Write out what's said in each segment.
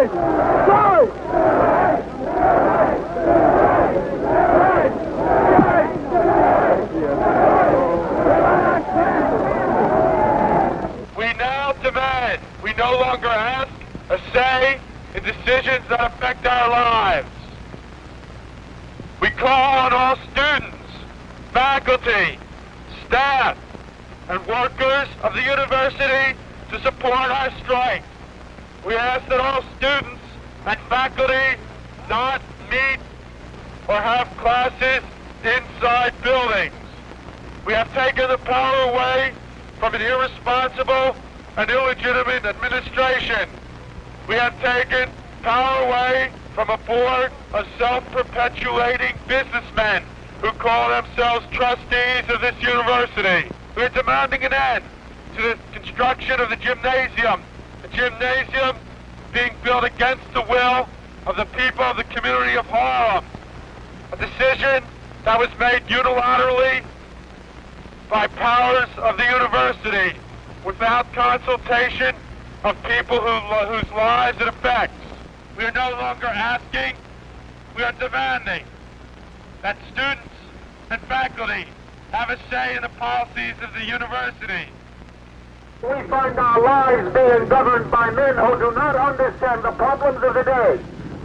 We now demand we no longer ask a say in decisions that affect our lives. We call on all students, faculty, staff, and workers of the university to support our strike. We ask that all students and faculty not meet or have classes inside buildings. We have taken the power away from an irresponsible and illegitimate administration. We have taken power away from a board of self-perpetuating businessmen who call themselves trustees of this university. We are demanding an end to the construction of the gymnasium being built against the will of the people of the community of Harlem. A decision that was made unilaterally by powers of the university without consultation of people whose lives it affects. We are no longer asking, we are demanding that students and faculty have a say in the policies of the university. We find our lives being governed by men who do not understand the problems of the day.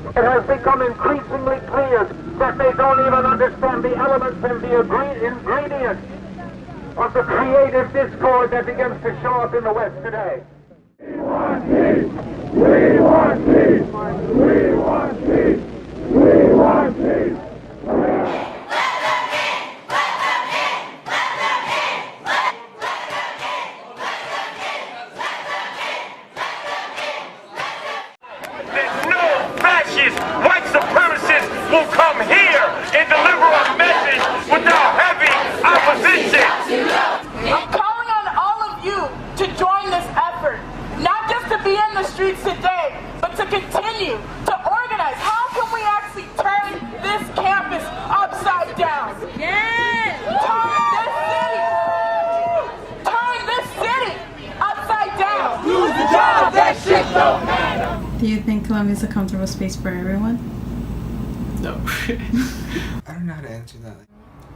It has become increasingly clear that they don't even understand the elements and the ingredients of the creative discord that begins to show up in the West today. We want peace! We want peace! We want peace! We want peace! White supremacists will come here and deliver a message without heavy opposition. I'm calling on all of you to join this effort, not just to be in the streets today, but to continue to organize. How can we actually turn this campus upside down? Yes! Turn this city upside down. Lose the job, that shit don't matter. Do you think Columbia is a comfortable space for everyone? No. I don't know how to answer that.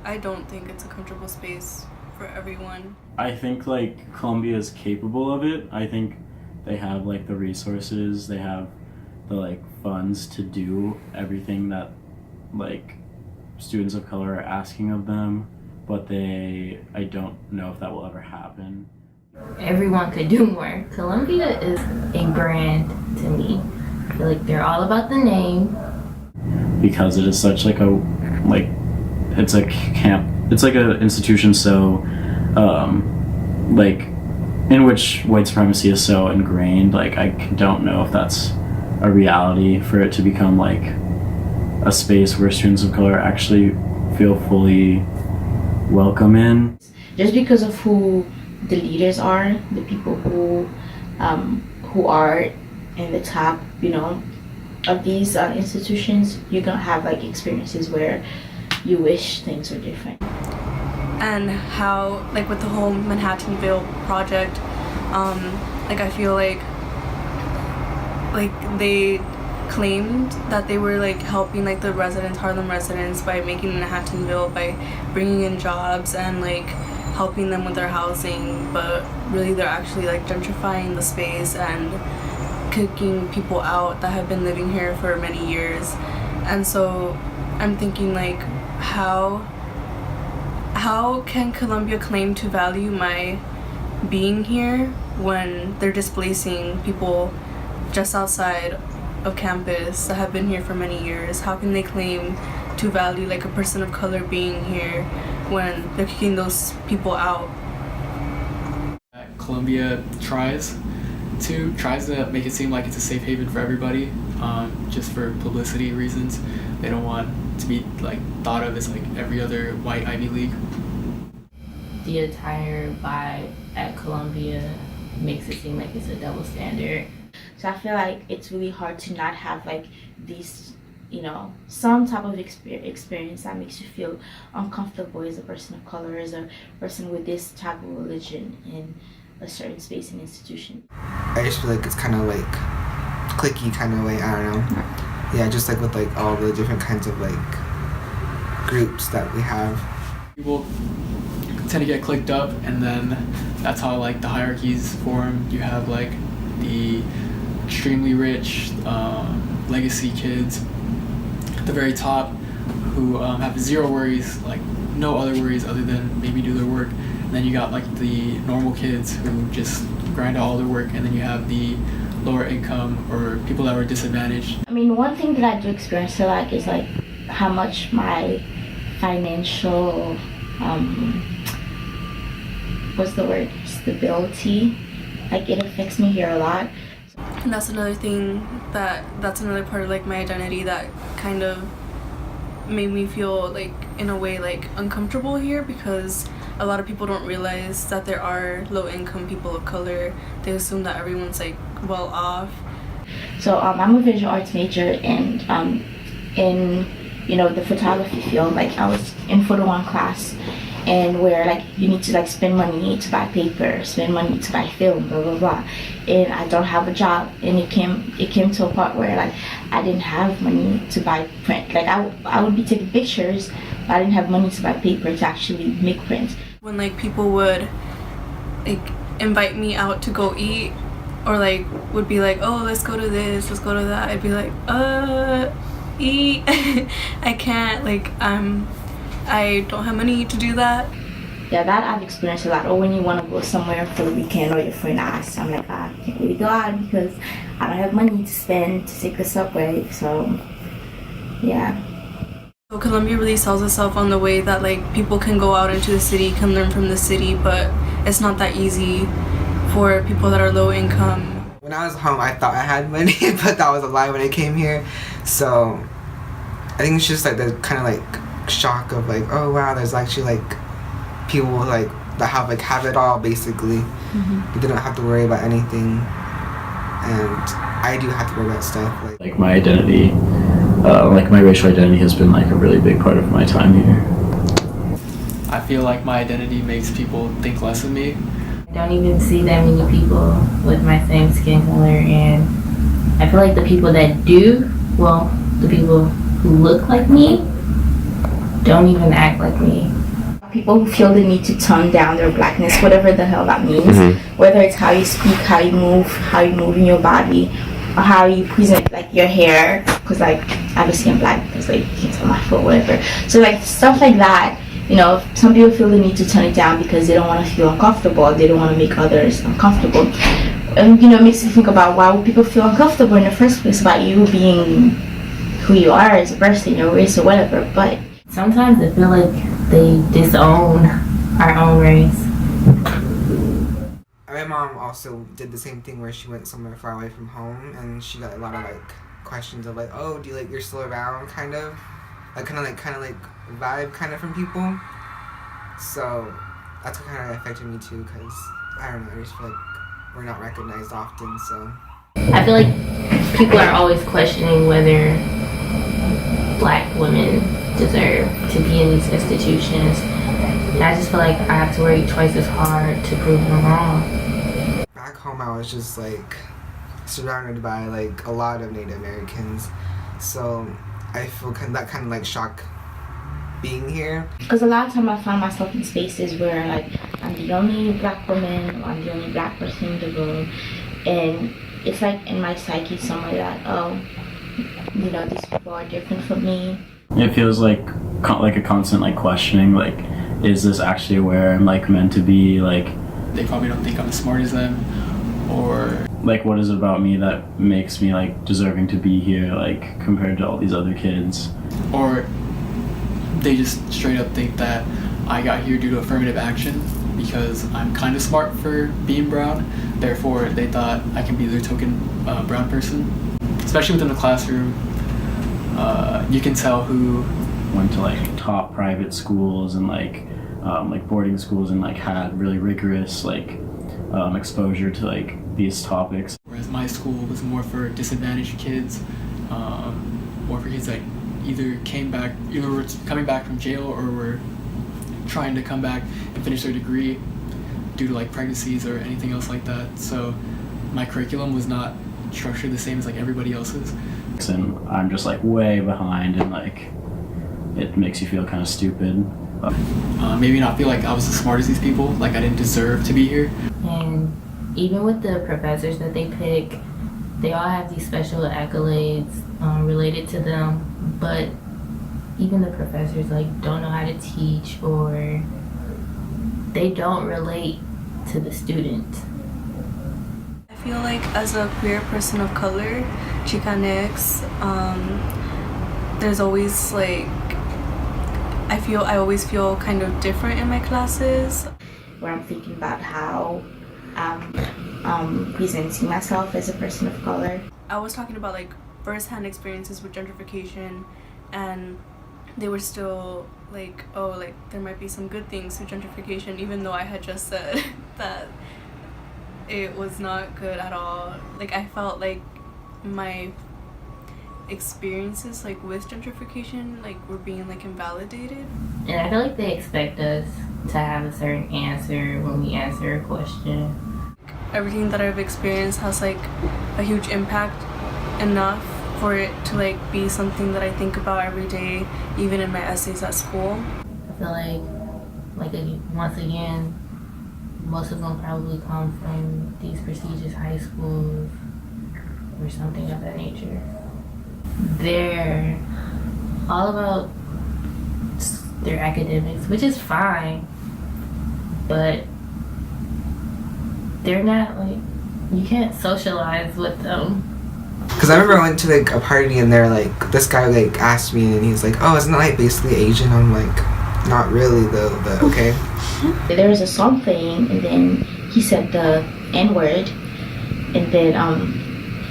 I don't think it's a comfortable space for everyone. I think like Columbia is capable of it. I think they have like the resources, they have the like funds to do everything that like students of color are asking of them, but I don't know if that will ever happen. Everyone could do more. Columbia is a brand to me. I feel like they're all about the name. Because it is such like it's a camp, it's like an institution so like in which white supremacy is so ingrained. Like I don't know if that's a reality for it to become like a space where students of color actually feel fully welcome in. Just because of who the leaders are, the people who are in the top, of these institutions, you're gonna have like experiences where you wish things were different. And how, like with the whole Manhattanville project, like I feel like they claimed that they were like helping like the Harlem residents by making Manhattanville, by bringing in jobs and like helping them with their housing, but really they're actually like gentrifying the space and kicking people out that have been living here for many years. And so I'm thinking like how can Columbia claim to value my being here when they're displacing people just outside of campus that have been here for many years? How can they claim to value like a person of color being here when they're kicking those people out? Columbia tries to make it seem like it's a safe haven for everybody, just for publicity reasons. They don't want to be like thought of as like every other white Ivy League. The entire vibe at Columbia makes it seem like it's a double standard. So I feel like it's really hard to not have like these, some type of experience that makes you feel uncomfortable as a person of color, as a person with this type of religion in a certain space and institution. I just feel like it's kind of like cliquey kind of way. I don't know. Yeah, just like with like all the different kinds of like groups that we have. People tend to get clicked up, and then that's how like the hierarchies form. You have like the extremely rich legacy kids at the very top who have zero worries, like no other worries other than maybe do their work. And then you got like the normal kids who just grind out all their work, and then you have the lower income or people that were disadvantaged. I mean, one thing that I do experience a lot is like how much my financial stability, like it affects me here a lot. And that's another thing that's another part of like my identity that kind of made me feel like in a way like uncomfortable here, because a lot of people don't realize that there are low income people of color. They assume that everyone's like well off. So I'm a visual arts major, and in the photography field, like I was in photo one class, and where like you need to like spend money to buy paper, spend money to buy film, blah blah blah, and I don't have a job, and it came to a part where like I didn't have money to buy print. Like I would be taking pictures, but I didn't have money to buy paper to actually make print. When like people would like invite me out to go eat, or like would be like, oh, let's go to this, let's go to that, I'd be like, eat. I can't, like I don't have money to do that. Yeah, that I've experienced a lot. Or when you want to go somewhere for the weekend, or your friend asks, I'm like, I can't really go out because I don't have money to spend to take the subway. So yeah. So Columbia really sells itself on the way that like people can go out into the city, can learn from the city, but it's not that easy for people that are low income. When I was home, I thought I had money, but that was a lie when I came here. So I think it's just like the kind of like shock of like, oh wow, there's actually like people like that have it all basically. Mm-hmm. They don't have to worry about anything, and I do have to worry about stuff like my identity, like my racial identity has been like a really big part of my time here. I feel like my identity makes people think less of me. I don't even see that many people with my same skin color, and I feel like the people that do, well, the people who look like me don't even act like me. People who feel the need to tone down their blackness, whatever the hell that means, whether it's how you speak, how you move in your body, or how you present like your hair, because like obviously I'm black because like you can't tell my foot, whatever. So like stuff like that, some people feel the need to tone it down because they don't want to feel uncomfortable, they don't want to make others uncomfortable. And it makes you think about why would people feel uncomfortable in the first place about you being who you are as a person, your race or whatever. But sometimes I feel like they disown our own race. My mom also did the same thing where she went somewhere far away from home, and she got a lot of like questions of like, oh, do you like you're still around, kind of like vibe kind of from people. So that's what kind of affected me too, because I don't know, I just feel like we're not recognized often. So I feel like people are always questioning whether Black women deserve to be in these institutions, and I just feel like I have to work twice as hard to prove them wrong. Back home I was just like surrounded by like a lot of Native Americans, so I feel that kind of like shock being here. Because a lot of time I find myself in spaces where like I'm the only Black woman, or I'm the only Black person in the room, and it's like in my psyche somewhere that these people are different from me. It feels like a constant like questioning, like, is this actually where I'm like meant to be? Like, they probably don't think I'm as smart as them, or like, what is it about me that makes me like deserving to be here, like compared to all these other kids? Or they just straight up think that I got here due to affirmative action because I'm kind of smart for being brown, therefore they thought I can be their token brown person. Especially within the classroom, you can tell who went to like top private schools and like boarding schools and like had really rigorous like exposure to like these topics. Whereas my school was more for disadvantaged kids, more for kids that either were coming back from jail or were trying to come back and finish their degree due to like pregnancies or anything else like that. So my curriculum was not structured the same as like everybody else's. And I'm just like way behind, and like it makes you feel kind of stupid. Maybe not feel like I was as smart as these people, like I didn't deserve to be here. And even with the professors that they pick, they all have these special accolades related to them, but even the professors like don't know how to teach, or they don't relate to the student. I feel like as a queer person of color, Chicanx, there's always like, I always feel kind of different in my classes. Where I'm thinking about how I'm presenting myself as a person of color. I was talking about like first-hand experiences with gentrification, and they were still like, oh, like there might be some good things with gentrification, even though I had just said that it was not good at all. Like I felt like my experiences like with gentrification like were being like invalidated. And I feel like they expect us to have a certain answer when we answer a question. Everything that I've experienced has like a huge impact, enough for it to like be something that I think about every day, even in my essays at school. I feel like once again, most of them probably come from these prestigious high schools or something of that nature. They're all about their academics, which is fine, but they're not like, you can't socialize with them. Because I remember I went to like a party and they're like, this guy like asked me and he's like, oh, isn't that like basically Asian? I'm like, not really though, but okay. There was a song playing and then he said the N-word, and then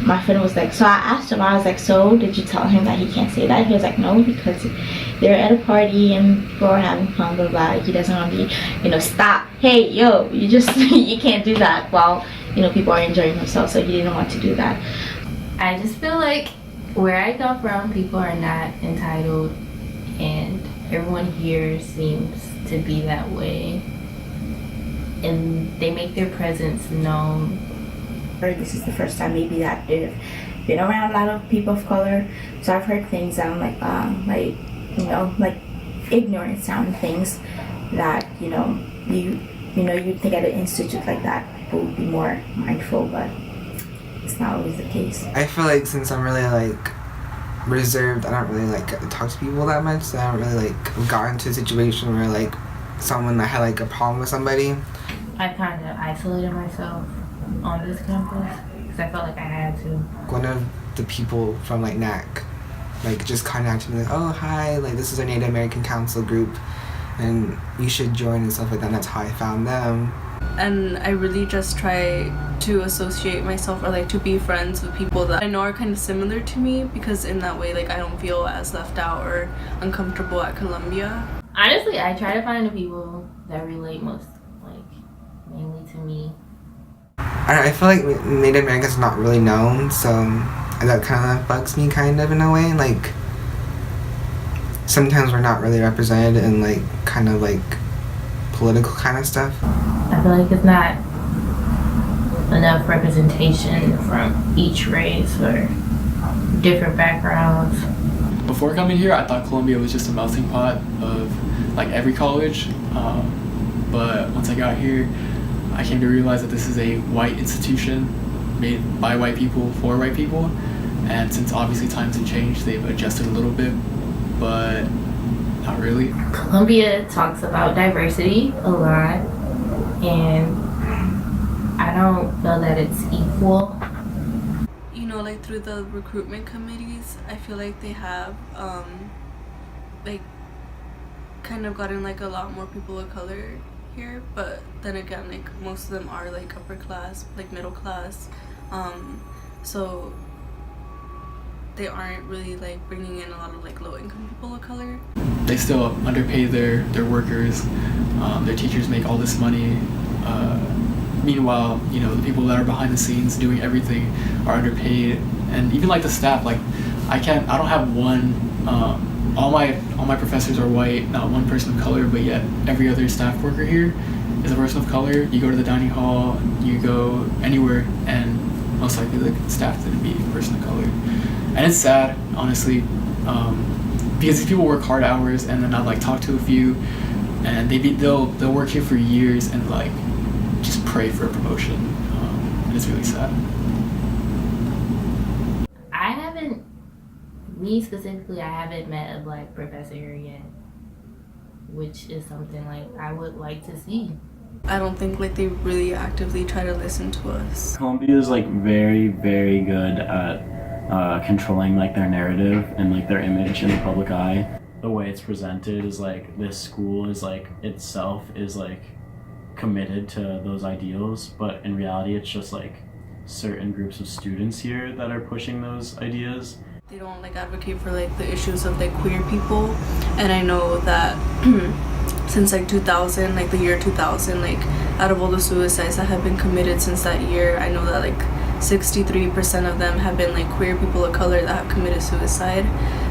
my friend was like, so I asked him, I was like, so did you tell him that he can't say that? He was like, no, because they're at a party and people are having fun, blah blah. He doesn't want to be, stop, hey, yo, you just, you can't do that while, people are enjoying themselves, so he didn't want to do that. I just feel like where I come from, people are not entitled, and everyone here seems to be that way. And they make their presence known. This is the first time maybe that they've been around a lot of people of color, so I've heard things that I'm like ignorant sounding things that you'd think at an institute like that people would be more mindful, but it's not always the case. I feel like since I'm really like reserved, I don't really like talk to people that much, so I don't really like got into a situation where like someone that had like a problem with somebody. I kind of isolated myself on this campus because I felt like I had to. One of the people from like NAC like just contacted me like, oh hi, like this is our Native American Council group and you should join and stuff like that, and that's how I found them. And I really just try to associate myself or like to be friends with people that I know are kind of similar to me, because in that way like I don't feel as left out or uncomfortable at Columbia. Honestly, I try to find the people that relate most mainly to me. I feel like Native Americans are not really known, so that kind of bugs me kind of in a way. Like sometimes we're not really represented in like kind of like political kind of stuff. I feel like it's not enough representation from each race or different backgrounds. Before coming here, I thought Columbia was just a melting pot of like every college, but once I got here, I came to realize that this is a white institution made by white people for white people, and since obviously times have changed, they've adjusted a little bit, but not really. Columbia talks about diversity a lot, and I don't feel that it's equal. Like through the recruitment committees, I feel like they have like kind of gotten like a lot more people of color here, but then again like most of them are like upper class, like middle class, so they aren't really like bringing in a lot of like low-income people of color. They still underpay their workers. Their teachers make all this money. Meanwhile, the people that are behind the scenes doing everything are underpaid, and even like the staff, like I don't have one. All my professors are white, not one person of color, but yet every other staff worker here is a person of color. You go to the dining hall, you go anywhere, and most likely like staffed to be a person of color. And it's sad, honestly, because these people work hard hours and then I've like talked to a few, and they'll work here for years and like just pray for a promotion, and it's really sad. Me specifically, I haven't met a black professor here yet, which is something like I would like to see. I don't think like they really actively try to listen to us. Columbia is like very, very good at controlling like their narrative and like their image in the public eye. The way it's presented is like this school is like itself is like committed to those ideals, but in reality it's just like certain groups of students here that are pushing those ideas. They don't like advocate for like the issues of like queer people, and I know that since like 2000, like the year 2000, like out of all the suicides that have been committed since that year, I know that like 63% of them have been like queer people of color that have committed suicide.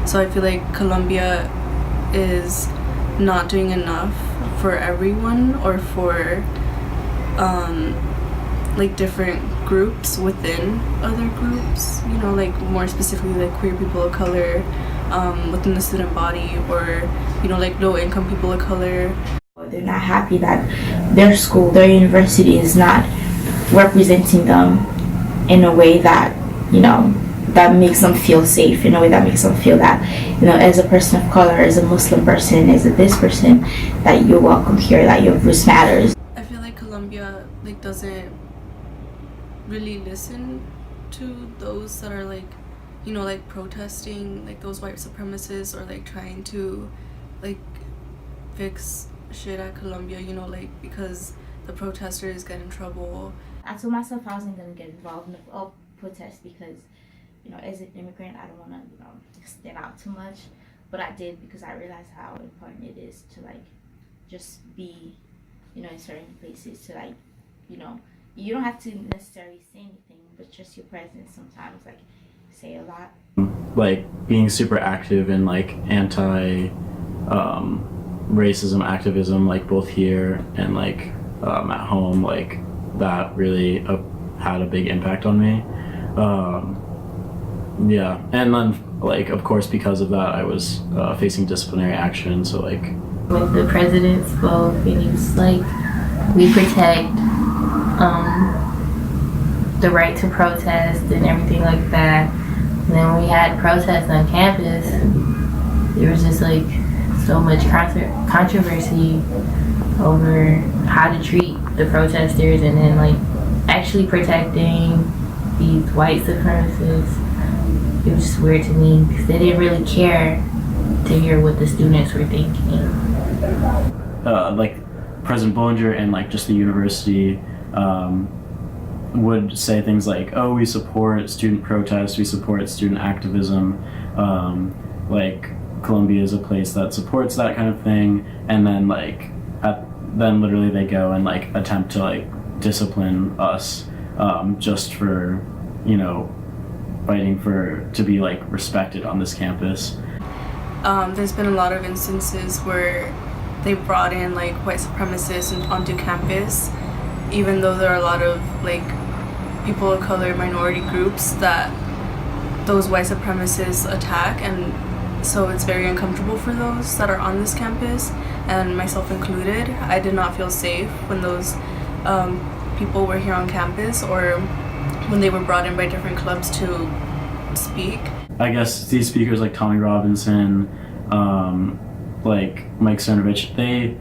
So I feel like Columbia is not doing enough for everyone, or for like different groups within other groups, you know, like more specifically like queer people of color within the student body, or you know, like low income people of color. They're not happy that their school, their university is not representing them in a way that, you know, that makes them feel safe, in a way that makes them feel that, you know, as a person of color, as a Muslim person, as a this person, that you're welcome here, that your voice matters. I feel like Columbia like doesn't really listen to those that are like, you know, like protesting, like those white supremacists, or like trying to like fix shit at Columbia, you know, like because the protesters get in trouble. I told myself I wasn't gonna get involved in the protest because, you know, as an immigrant, I don't want to, you know, stand out too much, but I did because I realized how important it is to like just be, you know, in certain places, to like, you know, you don't have to necessarily say anything, but just your presence sometimes like say a lot. Like being super active in like anti racism activism, like both here and like at home, like that really had a big impact on me. Yeah, and then like of course because of that I was facing disciplinary action, so like when the president spoke and he was like, we protect the right to protest and everything like that. And then when we had protests on campus, there was just like so much controversy over how to treat the protesters, and then like actually protecting these white supremacists. It was just weird to me because they didn't really care to hear what the students were thinking. Like President Bollinger and like just the university would say things like, oh, we support student protest, we support student activism, like Columbia is a place that supports that kind of thing, and then like then literally they go and like attempt to like discipline us just for, you know, fighting to be like respected on this campus. There's been a lot of instances where they brought in like white supremacists onto campus, even though there are a lot of like people of color, minority groups that those white supremacists attack, and so it's very uncomfortable for those that are on this campus, and myself included. I did not feel safe when those people were here on campus, or when they were brought in by different clubs to speak. I guess these speakers like Tommy Robinson, like Mike Cernovich, they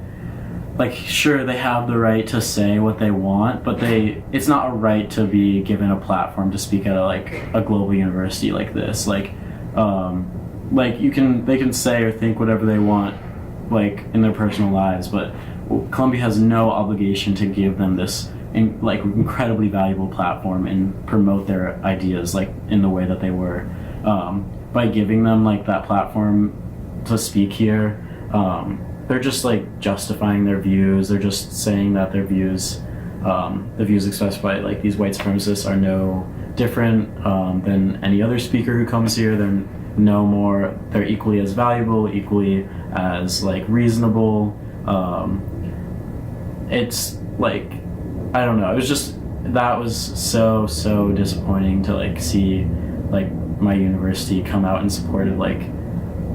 like, sure, they have the right to say what they want, but it's not a right to be given a platform to speak at a global university like this. Like they can say or think whatever they want, like in their personal lives, but Columbia has no obligation to give them this incredibly valuable platform and promote their ideas like in the way that they were. By giving them like that platform to speak here, they're just like justifying their views. They're just saying that their views, the views expressed by like these white supremacists, are no different than any other speaker who comes here. They're equally as valuable, equally as like reasonable. It's like, I don't know, it was just that was so disappointing to like see like my university come out in support of like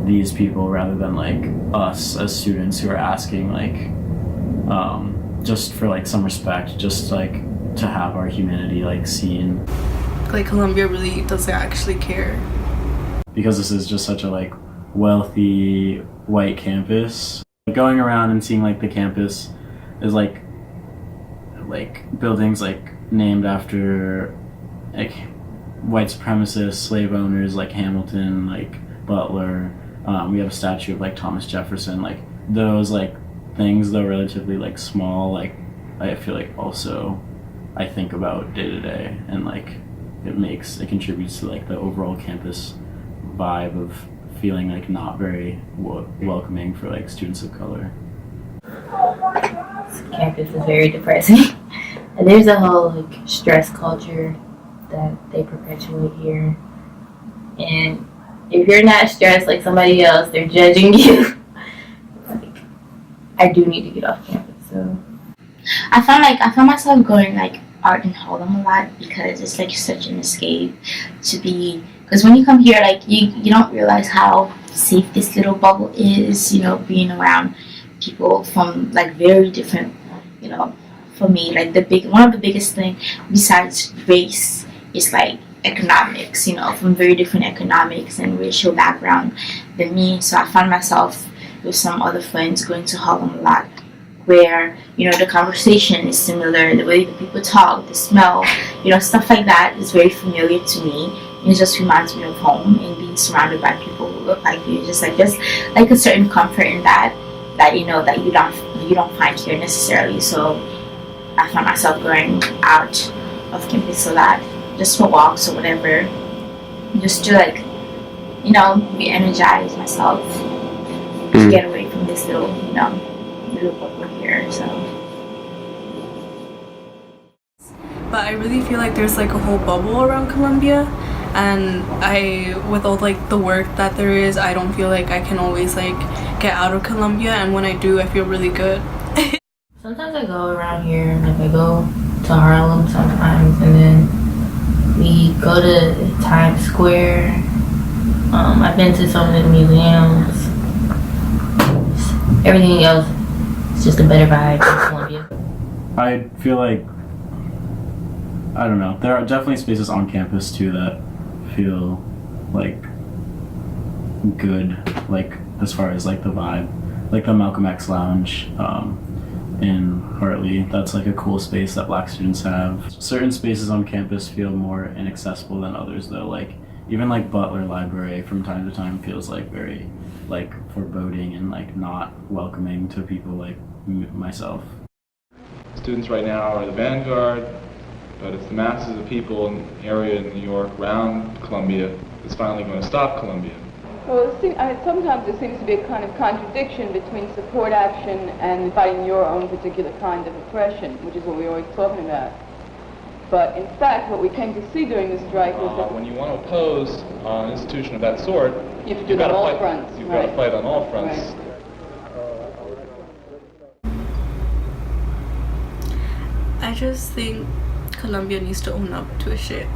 these people rather than like us as students who are asking like just for like some respect, just like to have our humanity like seen. Like Columbia really doesn't actually care. Because this is just such a like wealthy white campus. Going around and seeing like the campus is like buildings like named after like white supremacists, slave owners like Hamilton, like Butler. We have a statue of like Thomas Jefferson. Like those like things, though relatively like small, like I feel like also I think about day to day, and like it contributes to like the overall campus vibe of feeling like not very welcoming for like students of color. This campus is very depressing. And there's a whole like stress culture that they perpetuate here. And if you're not stressed like somebody else, they're judging you. Like, I do need to get off campus. So I found myself going like out in Harlem a lot because it's like such an escape to be. Because when you come here, like you don't realize how safe this little bubble is. You know, being around people from like very different. You know, for me, like one of the biggest thing besides race is like economics. You know, from very different economics and racial background than me. So I found myself with some other friends going to Harlem a lot, where, you know, the conversation is similar, the way that people talk, the smell, you know, stuff like that is very familiar to me. And it just reminds me of home and being surrounded by people who look like you. Just like a certain comfort in that you know that you don't find here necessarily. So I found myself going out of campus a lot, just for walks or whatever, just to like, you know, re-energize myself, to get away from this little, you know, little bubble here. So. But I really feel like there's like a whole bubble around Columbia, and with all like the work that there is, I don't feel like I can always like get out of Columbia, and when I do, I feel really good. Sometimes I go around here, like I go to Harlem sometimes, and then we go to Times Square. I've been to some of the museums. Everything else is just a better vibe in Columbia. I feel like, I don't know, there are definitely spaces on campus too that feel like good, like as far as like the vibe, like the Malcolm X Lounge in Hartley. That's like a cool space that Black students have. Certain spaces on campus feel more inaccessible than others though, like even like Butler Library from time to time feels like very like foreboding and like not welcoming to people like myself. Students right now are the vanguard, but it's the masses of people in the area in New York around Columbia that's finally going to stop Columbia. Well, sometimes there seems to be a kind of contradiction between support action and fighting your own particular kind of oppression, which is what we're always talking about. But in fact, what we came to see during the strike was that when you want to oppose an institution of that sort, you have to do it on all fronts. You've got to fight on all fronts. Right. I just think Columbia needs to own up to a shit.